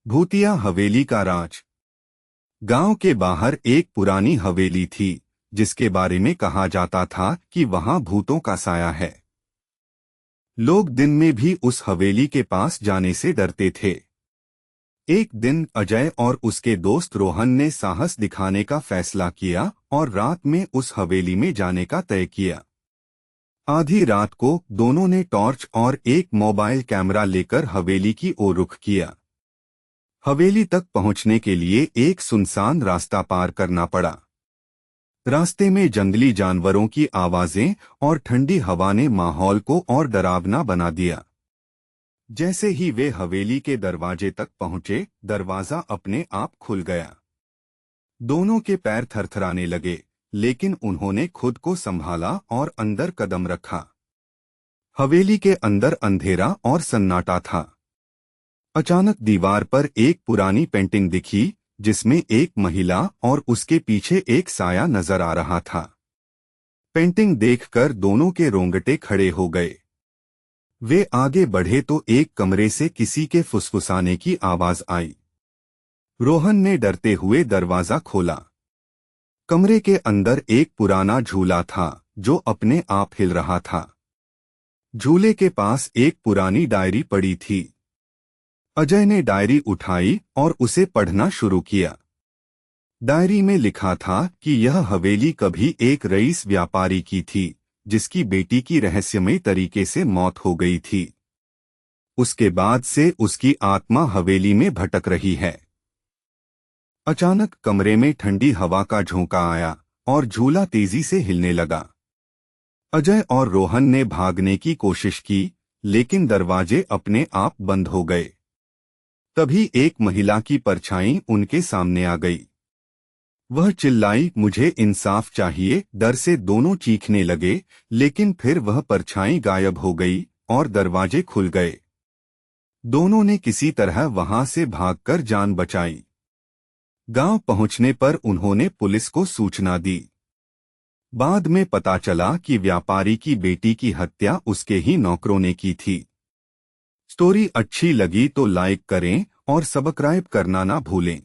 भूतिया हवेली का राज। गांव के बाहर एक पुरानी हवेली थी जिसके बारे में कहा जाता था कि वहां भूतों का साया है। लोग दिन में भी उस हवेली के पास जाने से डरते थे। एक दिन अजय और उसके दोस्त रोहन ने साहस दिखाने का फैसला किया और रात में उस हवेली में जाने का तय किया। आधी रात को दोनों ने टॉर्च और एक मोबाइल कैमरा लेकर हवेली की ओर रुख किया। हवेली तक पहुंचने के लिए एक सुनसान रास्ता पार करना पड़ा। रास्ते में जंगली जानवरों की आवाजें और ठंडी हवा ने माहौल को और डरावना बना दिया। जैसे ही वे हवेली के दरवाजे तक पहुंचे, दरवाजा अपने आप खुल गया। दोनों के पैर थरथराने लगे, लेकिन उन्होंने खुद को संभाला और अंदर कदम रखा। हवेली के अंदर अंधेरा और सन्नाटा था। अचानक दीवार पर एक पुरानी पेंटिंग दिखी जिसमें एक महिला और उसके पीछे एक साया नजर आ रहा था। पेंटिंग देखकर दोनों के रोंगटे खड़े हो गए। वे आगे बढ़े तो एक कमरे से किसी के फुसफुसाने की आवाज आई। रोहन ने डरते हुए दरवाजा खोला। कमरे के अंदर एक पुराना झूला था जो अपने आप हिल रहा था। झूले के पास एक पुरानी डायरी पड़ी थी। अजय ने डायरी उठाई और उसे पढ़ना शुरू किया। डायरी में लिखा था कि यह हवेली कभी एक रईस व्यापारी की थी जिसकी बेटी की रहस्यमयी तरीके से मौत हो गई थी। उसके बाद से उसकी आत्मा हवेली में भटक रही है। अचानक कमरे में ठंडी हवा का झोंका आया और झूला तेजी से हिलने लगा। अजय और रोहन ने भागने की कोशिश की, लेकिन दरवाजे अपने आप बंद हो गए। तभी एक महिला की परछाई उनके सामने आ गई। वह चिल्लाई, मुझे इंसाफ चाहिए। डर से दोनों चीखने लगे, लेकिन फिर वह परछाई गायब हो गई और दरवाजे खुल गए। दोनों ने किसी तरह वहां से भागकर जान बचाई। गांव पहुंचने पर उन्होंने पुलिस को सूचना दी। बाद में पता चला कि व्यापारी की बेटी की हत्या उसके ही नौकरों ने की थी। स्टोरी अच्छी लगी तो लाइक करें और सब्सक्राइब करना ना भूलें।